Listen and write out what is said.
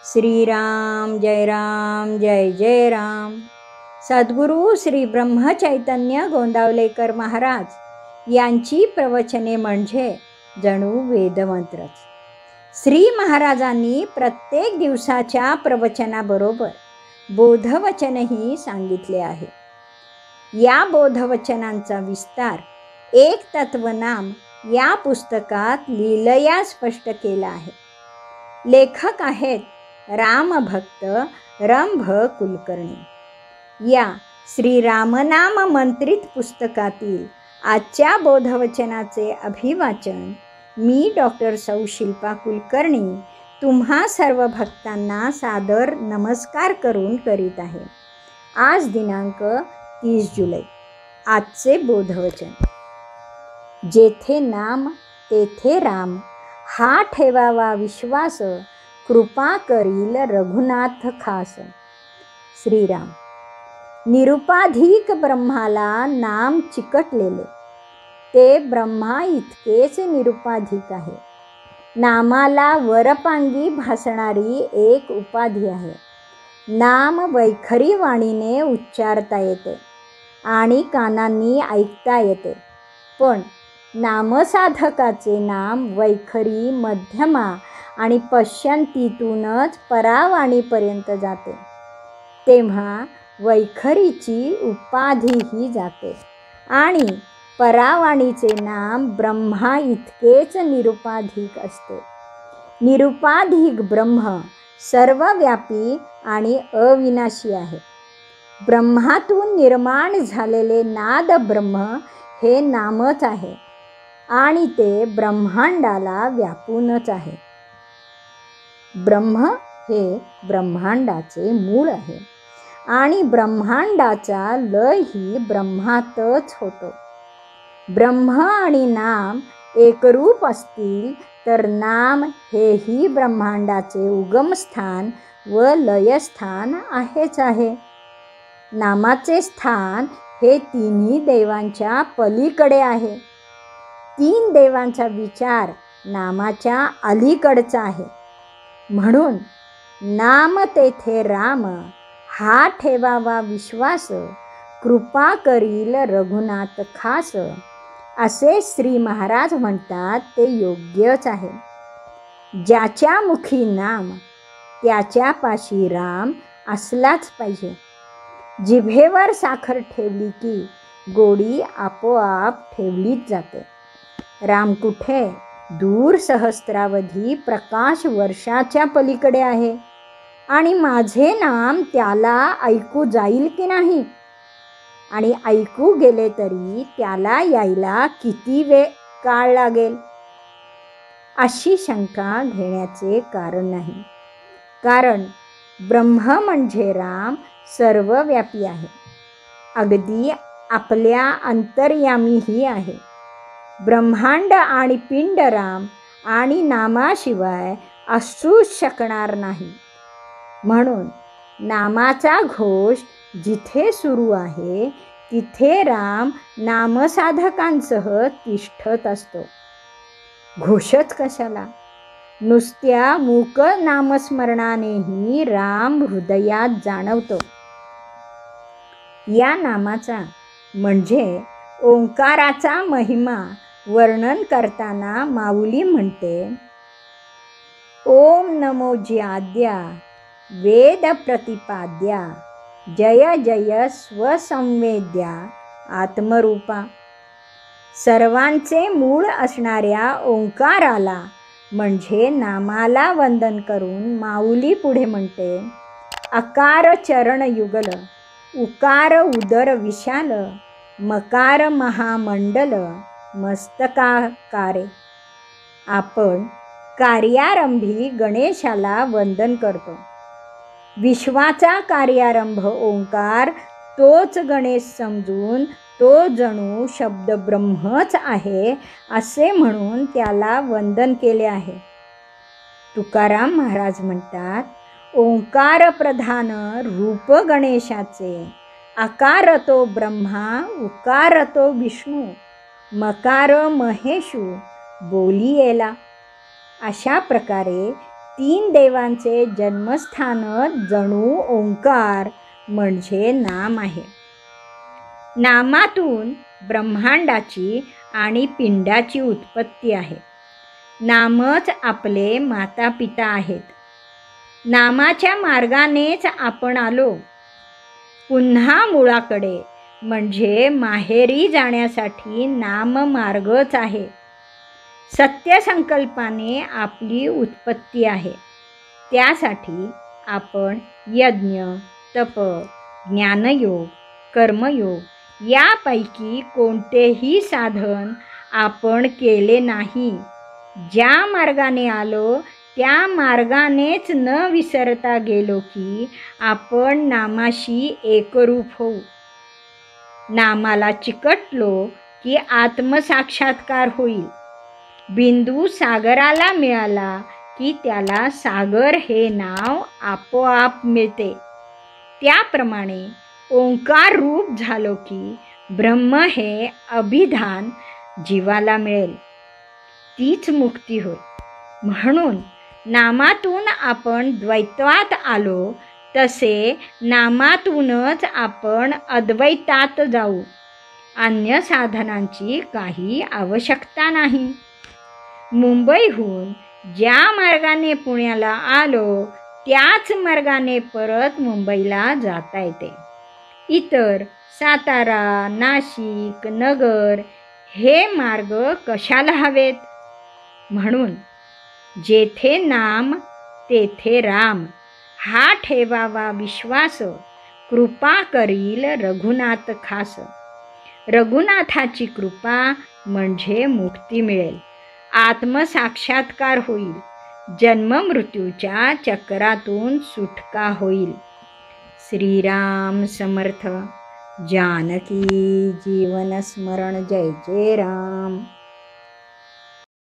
श्रीराम जय जय राम। सद्गुरू श्री ब्रह्मचैतन्य गोंदावलेकर महाराज यांची प्रवचने म्हणजे जणू वेदमंत्रच। श्री महाराजांनी प्रत्येक दिवसाच्या प्रवचनाबरोबर बोधवचनही सांगितले आहे। या बोधवचनांचा विस्तार एक तत्वनाम या पुस्तकात लीलया स्पष्ट केला आहे। लेखक आहेत रामभक्त रंभ कुलकर्णी। या श्री रामनाम मंत्रित पुस्तकातील आजच्या बोधवचनाचे अभिवाचन मी डॉक्टर सौ शिल्पा कुलकर्णी तुम्हा सर्व भक्तांना सादर नमस्कार करून करीत आहे। आज दिनांक 30 जुलै। आजचे बोधवचन, जेथे नाम तेथे राम, हा ठेवावा विश्वास, कृपा करील रघुनाथ खास। श्रीराम। निरुपाधिक ब्रह्माला नाम चिकटलेले, ते ब्रह्मा इतकेच निरुपाधिक आहे। नामाला वरपांगी भासणारी एक उपाधी आहे। नाम वैखरी वाणीने उच्चारता येते आणि कानांनी ऐकता येते, पण नामसाधकाचे नाम वैखरी, मध्यमा आणि पश्यंतीतूनच परावाणीपर्यंत जाते, तेव्हा वैखरीची उपाधीही जाते आणि परावाणीचे नाम ब्रह्मा इतकेच निरुपाधिक असते। निरुपाधिक ब्रह्म सर्वव्यापी आणि अविनाशी आहे। ब्रह्मातून निर्माण झालेले नाद ब्रह्म हे नामच आहे आणि ते ब्रह्मांडाला व्यापूनच आहे। ब्रह्म हे ब्रह्मांडाचे मूळ आहे आणि ब्रह्मांडाचा लय ही ब्रह्मातच होतो। ब्रह्म आणि नाम एकरूप असतील तर नाम हेही ब्रह्मांडाचे उगमस्थान व लयस्थान आहेच आहे। नामाचे स्थान हे तिन्ही देवांच्या पलीकडे आहे। 3 देवांचा विचार नामाच्या अलीकडचा आहे। म्हणून नाम तेथे राम, हा ठेवावा विश्वास, कृपा करील रघुनाथ खास, असे श्री महाराज म्हणतात ते योग्यच आहे। ज्याच्या मुखी नाम त्याच्या पाशी राम असलाच पाहिजे। जिभेवर साखर ठेवली की गोडी आपोआप ठेवलीच जाते। राम कुठे? दूर सहस्रावधी प्रकाश वर्षाच्या पलीकडे आहे आणि माझे नाम त्याला ऐकू जाईल की नाही, आणि ऐकू गेले तरी त्याला यायला किती काळ लागेल, अशी शंका घेण्याचे कारण नाही। कारण ब्रह्म म्हणजे राम सर्वव्यापी आहे, अगदी आपल्या अंतर्यामीही आहे। ब्रह्मांड आणि पिंड राम आणि नामाशिवाय असूच शकणार नाही। म्हणून नामाचा घोष जिथे सुरू आहे तिथे राम नामसाधकांसह तिष्ठत असतो। घोषच कशाला, नुसत्या मूक नामस्मरणानेही राम हृदयात जाणवतो। या नामाचा म्हणजे ओंकाराचा महिमा वर्णन करताना माऊली म्हणते, ओम नमो ज्याद्या वेद प्रतिपाद्या, जय जय स्वसंवेद्या आत्मरूपा। सर्वांचे मूळ असणाऱ्या ओंकाराला म्हणजे नामाला वंदन करून माऊली पुढे म्हणते, अकार चरण युगल, उकार उदर विशाल, मकार महामंडल मस्तकाकारे। आपण कार्यारंभी गणेशाला वंदन करतो। विश्वाचा कार्यारंभ ओंकार तोच गणेश समजून तो जणू शब्द ब्रह्मच आहे असे म्हणून त्याला वंदन केले आहे। तुकाराम महाराज म्हणतात, ओंकार प्रधान रूप गणेशाचे, आकार तो ब्रह्मा, उकार तो विष्णू, मकार महेशू बोलियेला। अशा प्रकारे तीन देवांचे जन्मस्थान जणू ओंकार म्हणजे नाम आहे. नामातून ब्रह्मांडाची आणि पिंडाची उत्पत्ती आहे. नामच आपले माता पिता आहेत. नामाच्या मार्गानेच आपण आलो. पुन्हा मुळाकडे म्हणजे माहेरी जाण्यासाठी नाम मार्गच आहे. सत्यसंकल्पाने आपली उत्पत्ती आहे. त्यासाठी आपण यज्ञ, तप, ज्ञानयोग, कर्मयोग यापैकी कोणतेही साधन आपण केले नाही. ज्या मार्गाने आलो त्या मार्गानेच न विसरता गेलो की आपण नामाशी एकरूप होऊ. नामाला चिकटलो की आत्मसाक्षात्कार होईल. बिंदू सागराला मिळाला की त्याला सागर हे नाव आपोआप मिळते. त्याप्रमाणे ओंकार रूप झालो की ब्रह्म हे अभिधान जीवाला मिळेल. तीच मुक्ती होय. म्हणून नामातून आपण द्वैतात आलो तसे नामातूनच आपण अद्वैतात जाऊ. अन्य साधनांची काही आवश्यकता नाही. मुंबईहून ज्या मार्गाने पुण्याला आलो त्याच मार्गाने परत मुंबईला जाता येते. इतर सातारा, नाशिक, नगर हे मार्ग कशाला हवेत? म्हणून जेथे नाम तेथे राम हा ठेवावा विश्वास. कृपा करील रघुनाथ खास. रघुनाथाची कृपा म्हणजे मुक्ती मिळेल. आत्मसाक्षात्कार होईल. जन्ममृत्यूच्या चक्रातून सुटका होईल. श्रीराम समर्थ. जानकी जीवन स्मरण. जय जय राम.